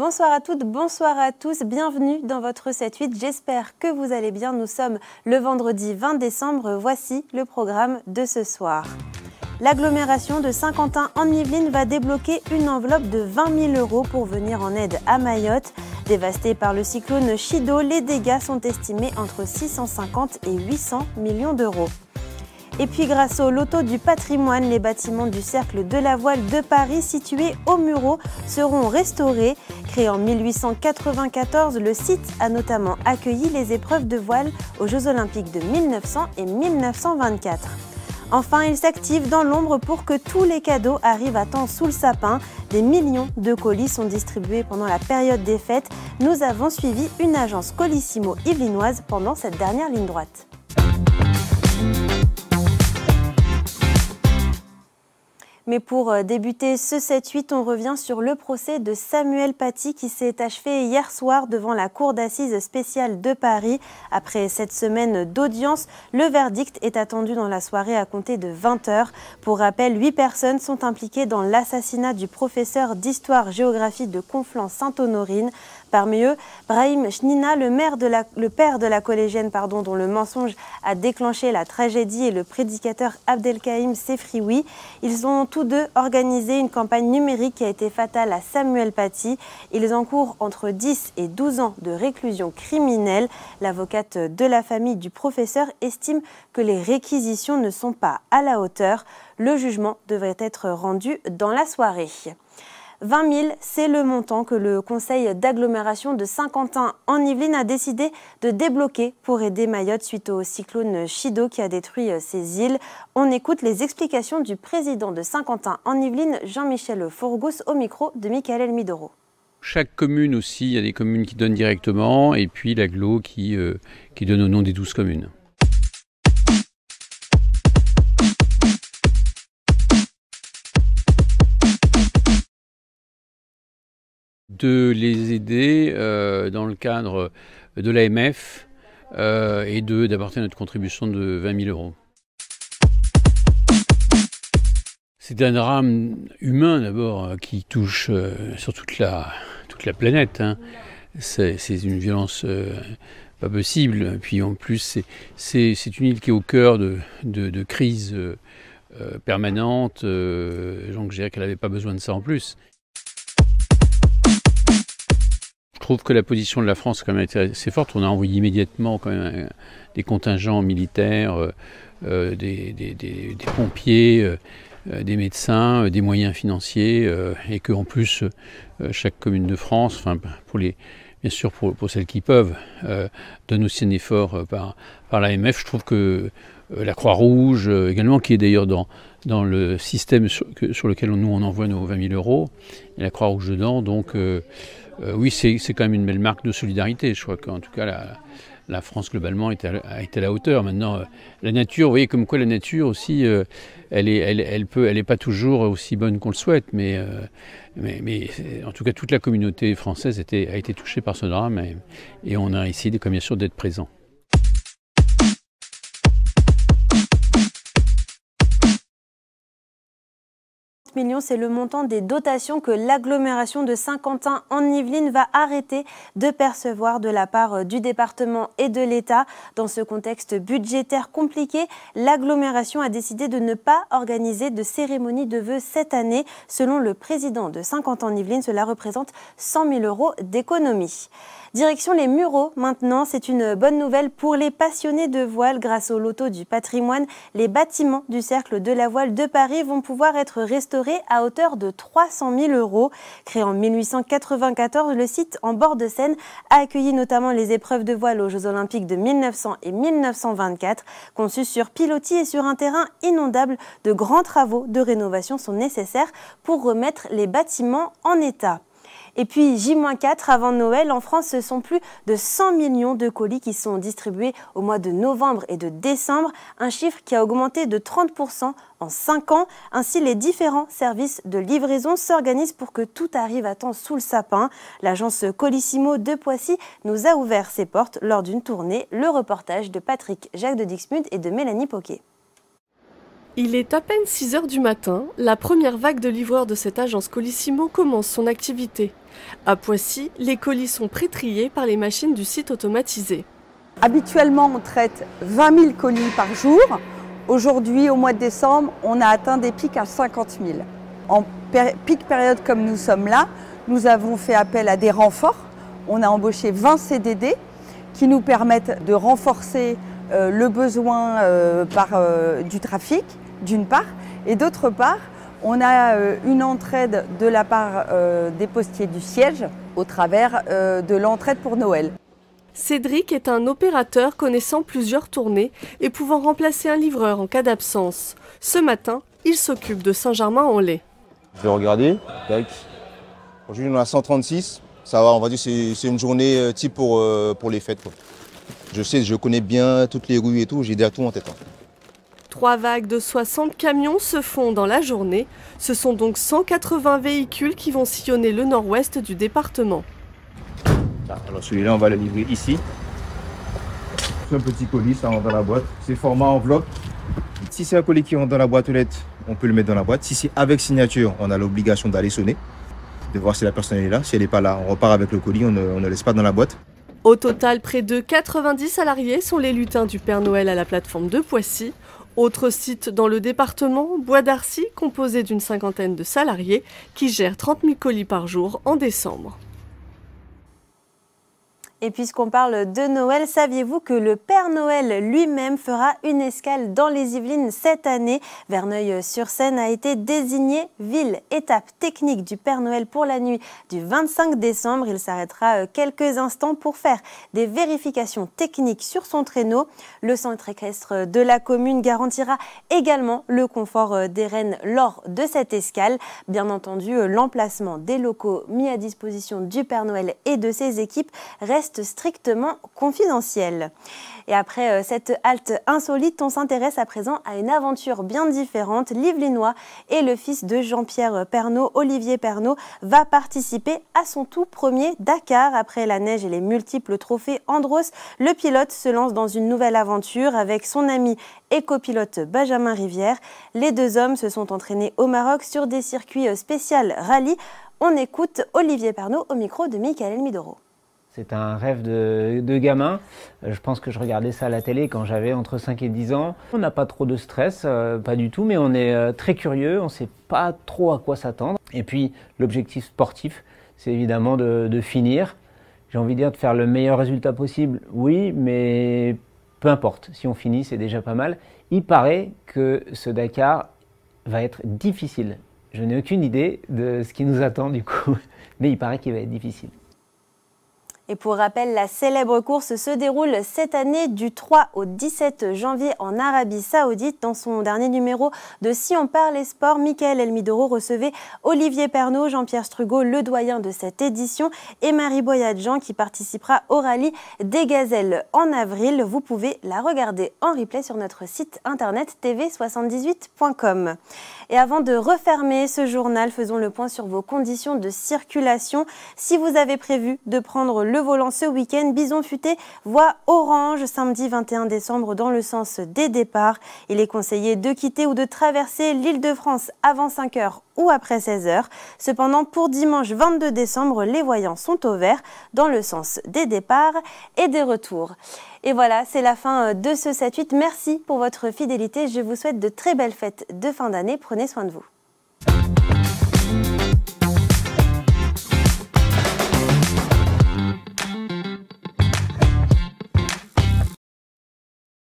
Bonsoir à toutes, bonsoir à tous, bienvenue dans votre 7-8, j'espère que vous allez bien. Nous sommes le vendredi 20 décembre, voici le programme de ce soir. L'agglomération de Saint-Quentin en Yvelines va débloquer une enveloppe de 20 000 € pour venir en aide à Mayotte. Dévastée par le cyclone Chido, les dégâts sont estimés entre 650 et 800 millions d'euros. Et puis grâce au loto du patrimoine, les bâtiments du Cercle de la Voile de Paris situés au Mureaux seront restaurés. Créé en 1894, le site a notamment accueilli les épreuves de voile aux Jeux Olympiques de 1900 et 1924. Enfin, il s'active dans l'ombre pour que tous les cadeaux arrivent à temps sous le sapin. Des millions de colis sont distribués pendant la période des fêtes. Nous avons suivi une agence Colissimo yvelinoise pendant cette dernière ligne droite. Mais pour débuter ce 7-8, on revient sur le procès de Samuel Paty qui s'est achevé hier soir devant la Cour d'assises spéciale de Paris. Après cette semaine d'audience, le verdict est attendu dans la soirée à compter de 20 h. Pour rappel, 8 personnes sont impliquées dans l'assassinat du professeur d'histoire-géographie de Conflans-Sainte-Honorine. Parmi eux, Brahim Chnina, le père de la collégienne dont le mensonge a déclenché la tragédie, et le prédicateur Abdelkaïm Sefrioui. Ils ont tous deux organisé une campagne numérique qui a été fatale à Samuel Paty. Ils encourent entre 10 et 12 ans de réclusion criminelle. L'avocate de la famille du professeur estime que les réquisitions ne sont pas à la hauteur. Le jugement devrait être rendu dans la soirée. 20 000, c'est le montant que le conseil d'agglomération de Saint-Quentin en Yvelines a décidé de débloquer pour aider Mayotte suite au cyclone Chido qui a détruit ses îles. On écoute les explications du président de Saint-Quentin en Yvelines, Jean-Michel Fourgous, au micro de Michael Midoro. Chaque commune aussi, il y a des communes qui donnent directement et puis l'agglo qui donne au nom des 12 communes. De les aider dans le cadre de l'AMF et d'apporter notre contribution de 20 000 €. C'est un drame humain d'abord qui touche sur toute la planète. Hein. C'est une violence pas possible. Puis en plus, c'est une île qui est au cœur de crises permanentes. Donc je dirais qu'elle n'avait pas besoin de ça en plus. Je trouve que la position de la France a quand même été assez forte. On a envoyé immédiatement quand même des contingents militaires, des pompiers, des médecins, des moyens financiers, et qu'en plus chaque commune de France, enfin bien sûr pour celles qui peuvent, donne aussi un effort par l'AMF. Je trouve que la Croix-Rouge également, qui est d'ailleurs dans le système sur lequel nous on envoie nos 20 000 €, et la Croix-Rouge dedans, donc oui, c'est quand même une belle marque de solidarité. Je crois qu'en tout cas, la France globalement a été à la hauteur. Maintenant, la nature, vous voyez comme quoi la nature aussi, elle est pas toujours aussi bonne qu'on le souhaite, mais en tout cas, toute la communauté française a été touchée par ce drame et on a essayé, comme bien sûr, d'être présent. Millions, c'est le montant des dotations que l'agglomération de Saint-Quentin en Yvelines va arrêter de percevoir de la part du département et de l'État. Dans ce contexte budgétaire compliqué, l'agglomération a décidé de ne pas organiser de cérémonie de vœux cette année. Selon le président de Saint-Quentin en Yvelines, cela représente 100 000 € d'économie. Direction les Mureaux maintenant, c'est une bonne nouvelle pour les passionnés de voile. Grâce au loto du patrimoine, les bâtiments du Cercle de la Voile de Paris vont pouvoir être restaurés à hauteur de 300 000 €. Créé en 1894, le site en bord de Seine a accueilli notamment les épreuves de voile aux Jeux Olympiques de 1900 et 1924. Conçu sur pilotis et sur un terrain inondable, de grands travaux de rénovation sont nécessaires pour remettre les bâtiments en état. Et puis J-4 avant Noël, en France, ce sont plus de 100 millions de colis qui sont distribués au mois de novembre et de décembre, un chiffre qui a augmenté de 30 % en 5 ans. Ainsi, les différents services de livraison s'organisent pour que tout arrive à temps sous le sapin. L'agence Colissimo de Poissy nous a ouvert ses portes lors d'une tournée. Le reportage de Patrick Jacques de Dixmude et de Mélanie Poquet. Il est à peine 6 h du matin, la première vague de livreurs de cette agence Colissimo commence son activité. À Poissy, les colis sont pré-triés par les machines du site automatisé. Habituellement, on traite 20 000 colis par jour. Aujourd'hui, au mois de décembre, on a atteint des pics à 50 000. En pic période comme nous sommes là, nous avons fait appel à des renforts. On a embauché 20 CDD qui nous permettent de renforcer le besoin du trafic, d'une part, et d'autre part, on a une entraide de la part des postiers du siège au travers de l'entraide pour Noël. Cédric est un opérateur connaissant plusieurs tournées et pouvant remplacer un livreur en cas d'absence. Ce matin, il s'occupe de Saint-Germain-en-Laye. Je vais regarder. Aujourd'hui, on a 136. Ça va, on va dire que c'est une journée type pour les fêtes, quoi. Je connais bien toutes les rues et tout, j'ai déjà tout en tête. 3 vagues de 60 camions se font dans la journée. Ce sont donc 180 véhicules qui vont sillonner le nord-ouest du département. Alors celui-là, on va le livrer ici. C'est un petit colis, ça rentre dans la boîte. C'est format enveloppe. Si c'est un colis qui rentre dans la boîte aux lettres, on peut le mettre dans la boîte. Si c'est avec signature, on a l'obligation d'aller sonner, de voir si la personne est là. Si elle n'est pas là, on repart avec le colis, on ne laisse pas dans la boîte. Au total, près de 90 salariés sont les lutins du Père Noël à la plateforme de Poissy. Autre site dans le département, Bois d'Arcy, composé d'une 50aine de salariés qui gèrent 30 000 colis par jour en décembre. Et puisqu'on parle de Noël, saviez-vous que le Père Noël lui-même fera une escale dans les Yvelines cette année? Verneuil-sur-Seine a été désigné ville étape technique du Père Noël pour la nuit du 25 décembre. Il s'arrêtera quelques instants pour faire des vérifications techniques sur son traîneau. Le centre équestre de la commune garantira également le confort des rennes lors de cette escale. Bien entendu, l'emplacement des locaux mis à disposition du Père Noël et de ses équipes reste strictement confidentiel. Et après cette halte insolite, on s'intéresse à présent à une aventure bien différente. L'Yvelinois et le fils de Jean-Pierre Pernaut, Olivier Pernaut, va participer à son tout premier Dakar. Après la neige et les multiples trophées Andros, le pilote se lance dans une nouvelle aventure avec son ami et copilote Benjamin Rivière. Les deux hommes se sont entraînés au Maroc sur des circuits spéciaux rallye. On écoute Olivier Pernaut au micro de Michael Midoro. C'est un rêve de gamin. Je pense que je regardais ça à la télé quand j'avais entre 5 et 10 ans. On n'a pas trop de stress, pas du tout, mais on est très curieux, on ne sait pas trop à quoi s'attendre. Et puis l'objectif sportif, c'est évidemment de finir. J'ai envie de dire de faire le meilleur résultat possible, oui, mais peu importe. Si on finit, c'est déjà pas mal. Il paraît que ce Dakar va être difficile. Je n'ai aucune idée de ce qui nous attend du coup, mais il paraît qu'il va être difficile. Et pour rappel, la célèbre course se déroule cette année du 3 au 17 janvier en Arabie Saoudite. Dans son dernier numéro de Si on parle sport, Michael Elmidoro recevait Olivier Pernaut, Jean-Pierre Strugo, le doyen de cette édition, et Marie Boyadjian qui participera au rallye des Gazelles en avril. Vous pouvez la regarder en replay sur notre site internet tv78.com. Et avant de refermer ce journal, faisons le point sur vos conditions de circulation. Si vous avez prévu de prendre le volant ce week-end, Bison Futé voie orange samedi 21 décembre dans le sens des départs. Il est conseillé de quitter ou de traverser l'Île-de-France avant 5 h ou après 16 h. Cependant, pour dimanche 22 décembre, les voyants sont au vert dans le sens des départs et des retours. Et voilà, c'est la fin de ce 7-8. Merci pour votre fidélité. Je vous souhaite de très belles fêtes de fin d'année. Prenez soin de vous.